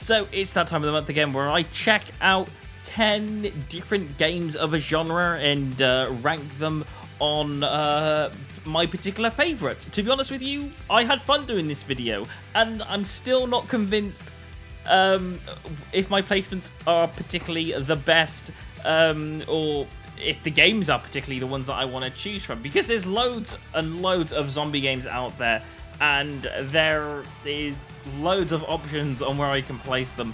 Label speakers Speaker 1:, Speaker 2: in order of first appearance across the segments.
Speaker 1: So it's that time of the month again where I check out 10 different games of a genre and rank them on my particular favourites. To be honest with you, I had fun doing this video, and I'm still not convinced if my placements are particularly the best, or if the games are particularly the ones that I want to choose from, because there's loads and loads of zombie games out there, and there is loads of options on where I can place them.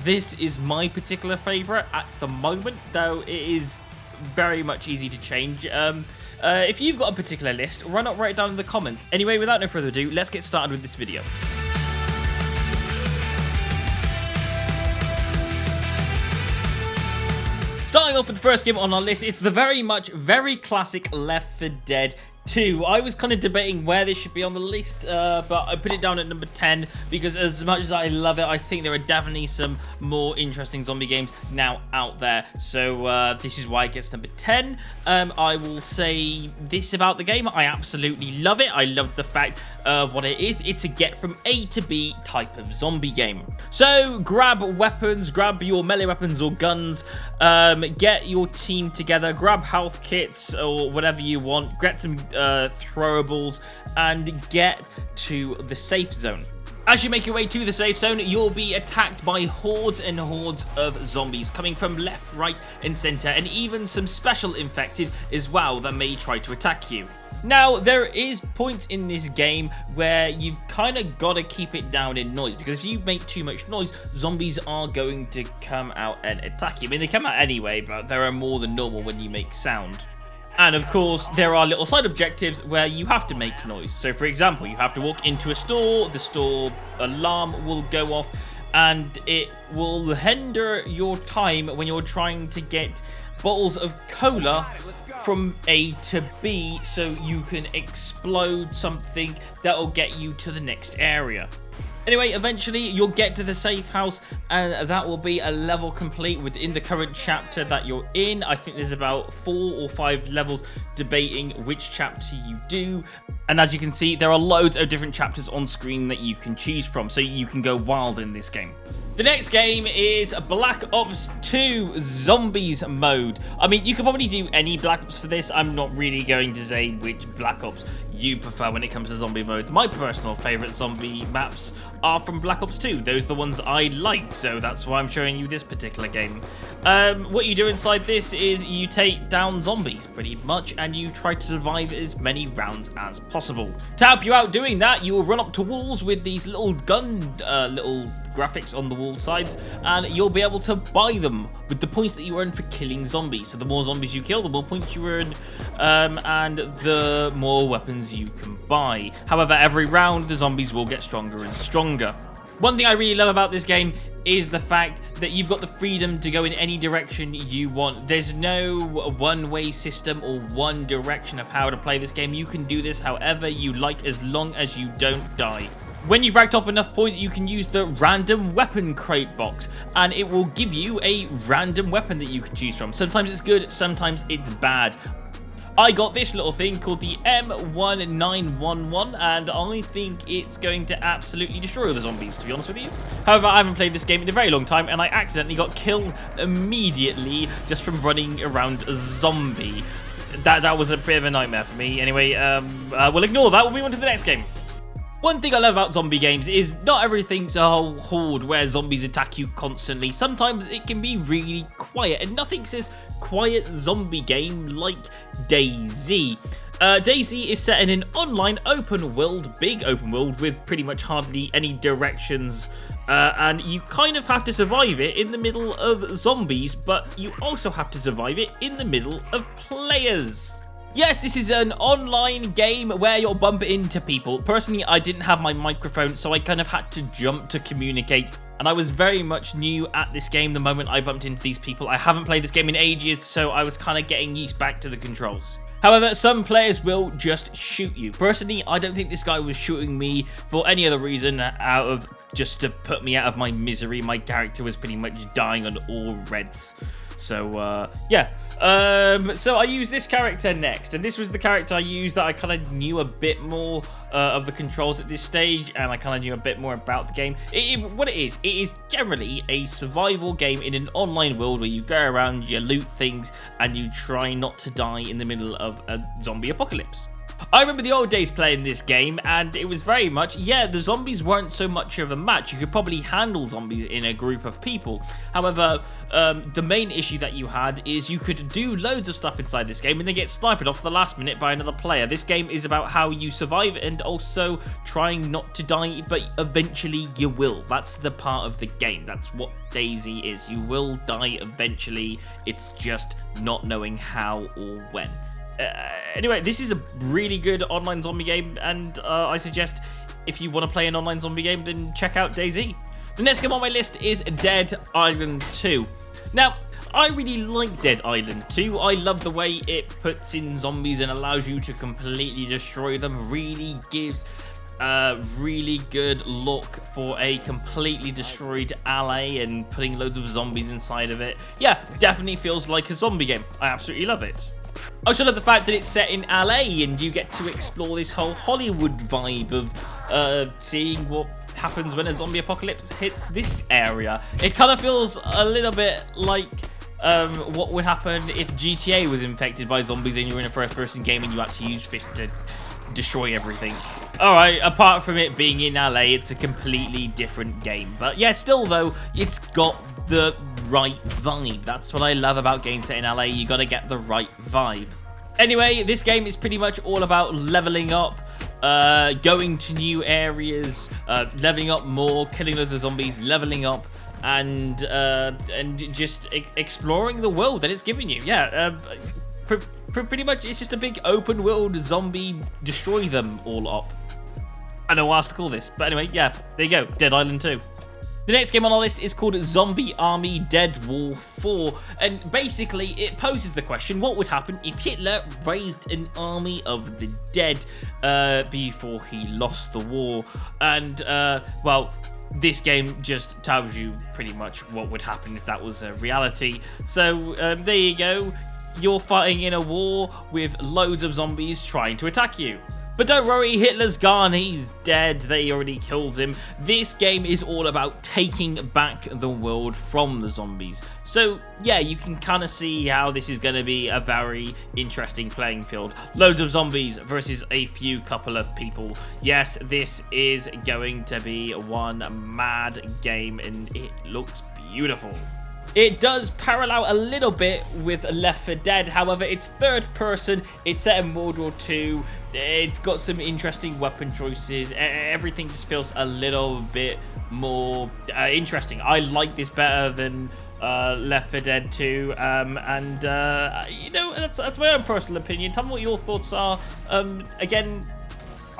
Speaker 1: This is my particular favourite at the moment, though it is very much easy to change. If you've got a particular list, why not write it down in the comments? Anyway, without no further ado, let's get started with this video. Starting off with the first game on our list, it's the very classic Left 4 Dead 2. I was kind of debating where this should be on the list, but I put it down at number 10 because as much as I love it, I think there are definitely some more interesting zombie games now out there. So this is why it gets number 10. I will say this about the game. I absolutely love it. I love the fact of what it is. It's a get from A to B type of zombie game. So grab weapons, grab your melee weapons or guns, get your team together, grab health kits or whatever you want, get some throwables, and get to the safe zone. As you make your way to the safe zone, you'll be attacked by hordes and hordes of zombies coming from left, right, and center, and even some special infected as well that may try to attack you. Now, there is points in this game where you've kind of got to keep it down in noise, because if you make too much noise, zombies are going to come out and attack you. I mean, they come out anyway, but there are more than normal when you make sound. And of course, there are little side objectives where you have to make noise. So for example, you have to walk into a store, the store alarm will go off, and it will hinder your time when you're trying to get bottles of cola from A to B so you can explode something that will get you to the next area. Anyway, eventually you'll get to the safe house, and that will be a level complete within the current chapter that you're in. I think there's about 4 or 5 levels debating which chapter you do. And as you can see, there are loads of different chapters on screen that you can choose from, so you can go wild in this game. The next game is Black Ops 2 Zombies mode. I mean, you could probably do any Black Ops for this. I'm not really going to say which Black Ops you prefer when it comes to zombie modes. My personal favourite zombie maps are from Black Ops 2. Those are the ones I like, so that's why I'm showing you this particular game. What you do inside this is you take down zombies, pretty much, and you try to survive as many rounds as possible. To help you out doing that, you will run up to walls with these little gun, little graphics on the wall sides, and you'll be able to buy them with the points that you earn for killing zombies. So the more zombies you kill, the more points you earn, and the more weapons you can buy. However, every round the zombies will get stronger and stronger. One thing I really love about this game is the fact that you've got the freedom to go in any direction you want. There's no one-way system or one direction of how to play this game. You can do this however you like as long as you don't die. When you've racked up enough points, you can use the random weapon crate box, and it will give you a random weapon that you can choose from. Sometimes it's good, sometimes it's bad. I got this little thing called the M1911, and I think it's going to absolutely destroy the zombies, to be honest with you. However, I haven't played this game in a very long time, and I accidentally got killed immediately just from running around a zombie. That was a bit of a nightmare for me. Anyway, we'll ignore that. We'll move on to the next game. One thing I love about zombie games is not everything's a whole horde where zombies attack you constantly. Sometimes it can be really quiet, and nothing says quiet zombie game like DayZ. DayZ is set in an online open world, big open world with pretty much hardly any directions, and you kind of have to survive it in the middle of zombies, but you also have to survive it in the middle of players. Yes, this is an online game where you'll bump into people. Personally, I didn't have my microphone, so I kind of had to jump to communicate. And I was very much new at this game the moment I bumped into these people. I haven't played this game in ages, so I was kind of getting used back to the controls. However, some players will just shoot you. Personally, I don't think this guy was shooting me for any other reason out of just to put me out of my misery. My character was pretty much dying on all reds. So yeah, so I use this character next, and this was the character I used that I kind of knew a bit more of the controls at this stage, and I kind of knew a bit more about the game. What it is generally a survival game in an online world where you go around, you loot things, and you try not to die in the middle of a zombie apocalypse. I remember the old days playing this game, and it was very much, yeah, the zombies weren't so much of a match. You could probably handle zombies in a group of people. However, the main issue that you had is you could do loads of stuff inside this game and then get sniped off the last minute by another player. This game is about how you survive and also trying not to die, but eventually you will. That's the part of the game. That's what DayZ is. You will die eventually. It's just not knowing how or when. Anyway, this is a really good online zombie game, and I suggest if you want to play an online zombie game, then check out DayZ. The next game on my list is Dead Island 2. Now, I really like Dead Island 2. I love the way it puts in zombies and allows you to completely destroy them. Really gives a really good look for a completely destroyed alley and putting loads of zombies inside of it. Yeah, definitely feels like a zombie game. I absolutely love it. I also love the fact that it's set in LA and you get to explore this whole Hollywood vibe of seeing what happens when a zombie apocalypse hits this area. It kind of feels a little bit like what would happen if GTA was infected by zombies and you were in a first-person game and you had to use fists to destroy everything. Alright, apart from it being in LA, it's a completely different game. But yeah, still though, it's got the right vibe. That's what I love about games set in LA. You gotta get the right vibe. Anyway, this game is pretty much all about leveling up, going to new areas, leveling up more, killing loads of zombies, leveling up, and just exploring the world that it's giving you. Yeah, pretty much it's just a big open world zombie destroy them all up. I don't know what else to call this, but anyway, yeah, there you go, Dead Island 2. The next game on our list is called Zombie Army Dead War 4, and basically it poses the question, what would happen if Hitler raised an army of the dead before he lost the war? And, well, this game just tells you pretty much what would happen if that was a reality. So, there you go. You're fighting in a war with loads of zombies trying to attack you. But don't worry, Hitler's gone, he's dead, they already killed him. This game is all about taking back the world from the zombies. So yeah, you can kind of see how this is going to be a very interesting playing field. Loads of zombies versus a few couple of people. Yes, this is going to be one mad game and it looks beautiful. It does parallel a little bit with Left 4 Dead, however, it's third person, it's set in World War II, it's got some interesting weapon choices, everything just feels a little bit more interesting. I like this better than Left 4 Dead 2, and you know, that's my own personal opinion. Tell me what your thoughts are. Again,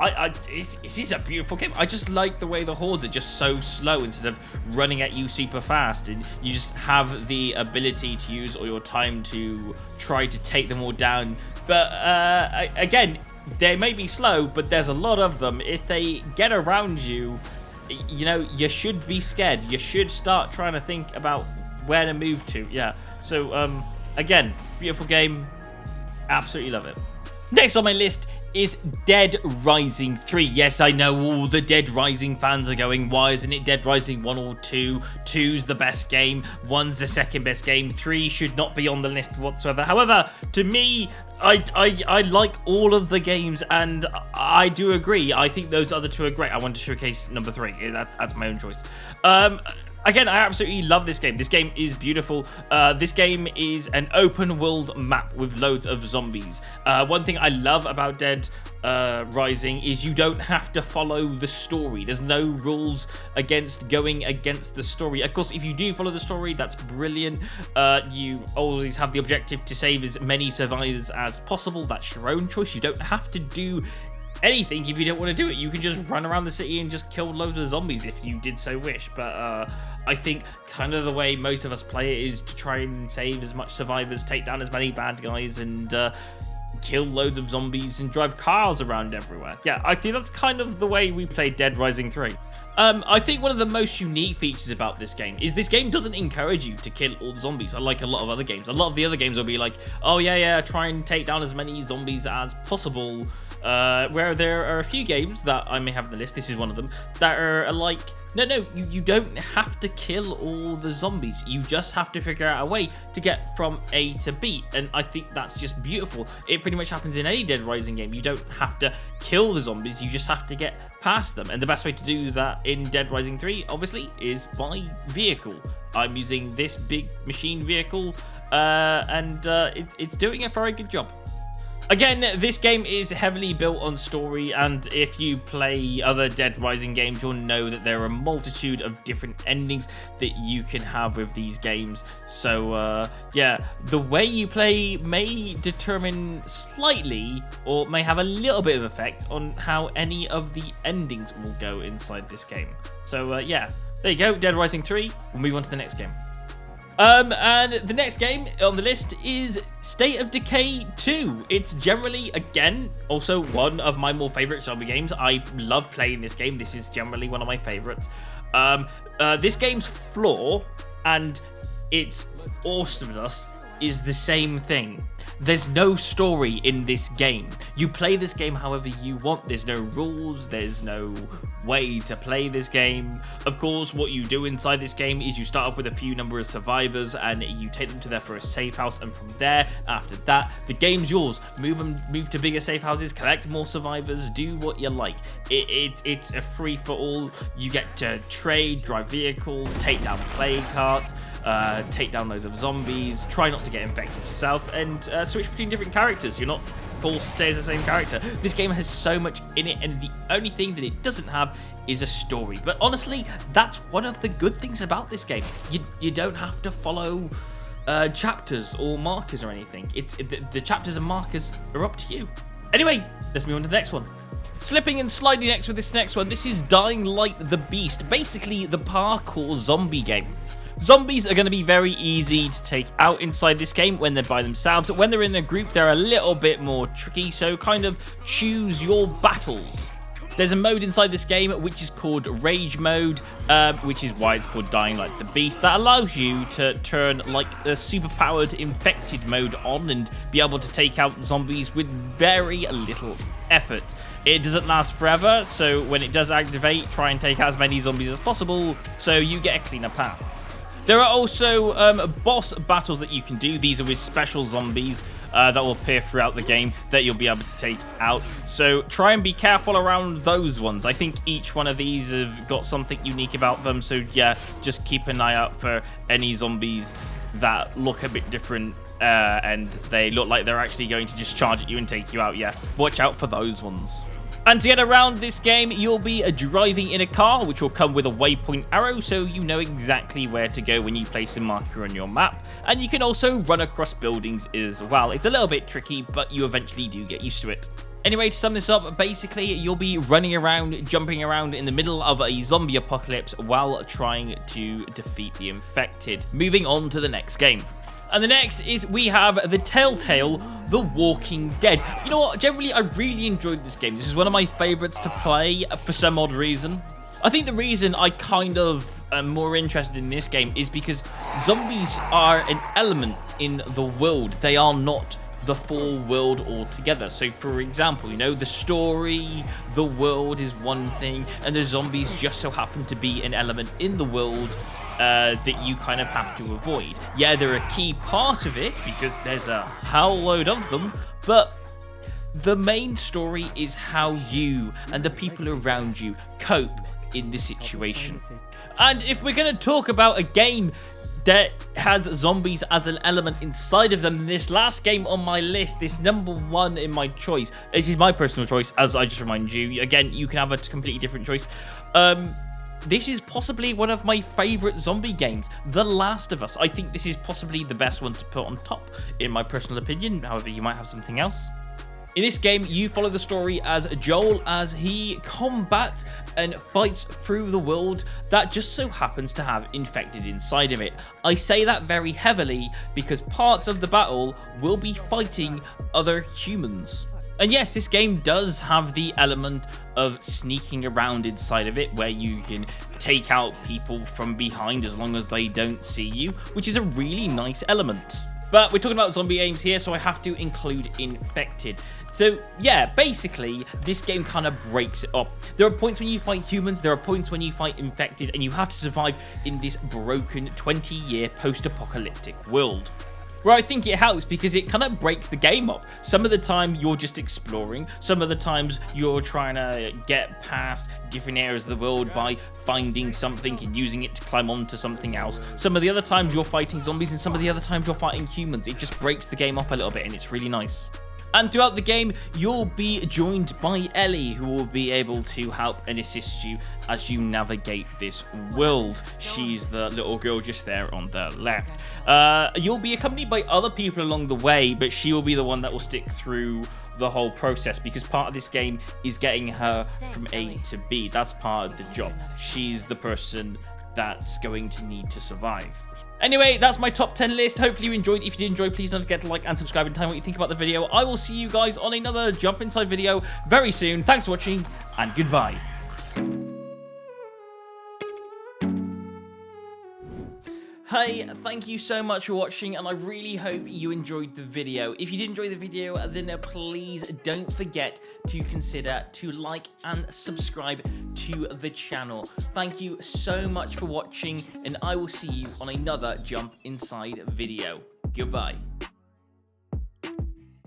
Speaker 1: it is a beautiful game. I just like the way the hordes are just so slow instead of running at you super fast, and you just have the ability to use all your time to try to take them all down. But again, they may be slow, but there's a lot of them. If they get around you, you know, you should be scared. You should start trying to think about where to move to. Yeah, so again, beautiful game, absolutely love it. Next on my list is Dead Rising 3. Yes, I know all the Dead Rising fans are going, why isn't it Dead Rising 1 or 2? 2's the best game, 1's the second best game, 3 should not be on the list whatsoever. However, to me, I like all of the games, and I do agree. I think those other two are great. I want to showcase number 3. That's my own choice. Again, I absolutely love this game. This game is beautiful. This game is an open world map with loads of zombies. One thing I love about Dead Rising is you don't have to follow the story. There's no rules against going against the story. Of course, if you do follow the story, that's brilliant. You always have the objective to save as many survivors as possible. That's your own choice. You don't have to do anything if you don't want to do it. You can just run around the city and just kill loads of zombies if you did so wish. But I think kind of the way most of us play it is to try and save as much survivors, take down as many bad guys, and kill loads of zombies and drive cars around everywhere. Yeah, I think that's kind of the way we play Dead Rising 3. I think one of the most unique features about this game is this game doesn't encourage you to kill all the zombies, unlike a lot of other games. A lot of the other games will be like, oh yeah, try and take down as many zombies as possible. Where there are a few games that I may have on the list, this is one of them, that are like, no, you don't have to kill all the zombies. You just have to figure out a way to get from A to B. And I think that's just beautiful. It pretty much happens in any Dead Rising game. You don't have to kill the zombies. You just have to get past them. And the best way to do that in Dead Rising 3, obviously, is by vehicle. I'm using this big machine vehicle, and it's doing a very good job. Again, this game is heavily built on story, and if you play other Dead Rising games, you'll know that there are a multitude of different endings that you can have with these games. So, yeah, the way you play may determine slightly, or may have a little bit of effect on how any of the endings will go inside this game. So, yeah, there you go, Dead Rising 3. We'll move on to the next game. And the next game on the list is State of Decay 2. It's generally, again, also one of my more favorite zombie games. I love playing this game. This is generally one of my favorites. This game's flaw and its awesomeness is the same thing. There's no story in this game. You play this game however you want. There's no rules. There's no way to play this game. Of course, what you do inside this game is you start off with a few number of survivors and you take them to their first safe house, and from there, after that, the game's yours. Move to bigger safe houses, collect more survivors, do what you like. It's a free-for-all. You get to trade, drive vehicles, take down plague carts, take down loads of zombies, try not to get infected yourself, and switch between different characters. You're not forced to stay as the same character. This game has so much in it, and the only thing that it doesn't have is a story. But honestly, that's one of the good things about this game. You don't have to follow chapters or markers or anything. The chapters and markers are up to you. Anyway, let's move on to the next one. Slipping and sliding next with this next one. This is Dying Light the Beast, basically the parkour zombie game. Zombies are going to be very easy to take out inside this game when they're by themselves. When they're in a group, they're a little bit more tricky, so kind of choose your battles. There's a mode inside this game which is called Rage Mode, which is why it's called Dying Like the Beast, that allows you to turn like a super-powered infected mode on and be able to take out zombies with very little effort. It doesn't last forever, so when it does activate, try and take out as many zombies as possible so you get a cleaner path. There are also boss battles that you can do. These are with special zombies that will appear throughout the game that you'll be able to take out. So try and be careful around those ones. I think each one of these have got something unique about them. So yeah, just keep an eye out for any zombies that look a bit different and they look like they're actually going to just charge at you and take you out. Yeah, watch out for those ones. And to get around this game, you'll be driving in a car, which will come with a waypoint arrow, so you know exactly where to go when you place a marker on your map. And you can also run across buildings as well. It's a little bit tricky, but you eventually do get used to it. Anyway, to sum this up, basically, you'll be running around, jumping around in the middle of a zombie apocalypse while trying to defeat the infected. Moving on to the next game. And the next is we have the Telltale The Walking Dead. You know what? Generally, I really enjoyed this game. This is one of my favorites to play for some odd reason. I think the reason I kind of am more interested in this game is because zombies are an element in the world. They are not the full world altogether. So, for example, you know, the story, the world is one thing, and the zombies just so happen to be an element in the world that you kind of have to avoid. Yeah, they're a key part of it because there's a whole load of them, but the main story is how you and the people around you cope in the situation. And if we're going to talk about a game that has zombies as an element inside of them, this last game on my list, this number one in my choice, this is my personal choice, as I just remind you. Again, you can have a completely different choice. This is possibly one of my favourite zombie games, The Last of Us. I think this is possibly the best one to put on top, in my personal opinion. However, you might have something else. In this game, you follow the story as Joel as he combats and fights through the world that just so happens to have infected inside of it. I say that very heavily because parts of the battle will be fighting other humans. And yes, this game does have the element of sneaking around inside of it, where you can take out people from behind as long as they don't see you, which is a really nice element. But we're talking about zombie games here, so I have to include infected. So yeah, basically, this game kind of breaks it up. There are points when you fight humans, there are points when you fight infected, and you have to survive in this broken 20-year post-apocalyptic world. Where I think it helps because it kind of breaks the game up. Some of the time you're just exploring, some of the times you're trying to get past different areas of the world by finding something and using it to climb onto something else. Some of the other times you're fighting zombies, and some of the other times you're fighting humans. It just breaks the game up a little bit, and it's really nice. And throughout the game, you'll be joined by Ellie, who will be able to help and assist you as you navigate this world. She's the little girl just there on the left. You'll be accompanied by other people along the way, but she will be the one that will stick through the whole process, because part of this game is getting her from A to B. That's part of the job. She's the person that's going to need to survive. Anyway, that's my top 10 list. Hopefully you enjoyed. If you did enjoy, please don't forget to like and subscribe and tell me what you think about the video. I will see you guys on another Jump Inside video very soon. Thanks for watching, and goodbye. Hey, thank you so much for watching, and I really hope you enjoyed the video. If you did enjoy the video, then please don't forget to consider to like and subscribe to the channel. Thank you so much for watching, and I will see you on another Jump Inside video. Goodbye.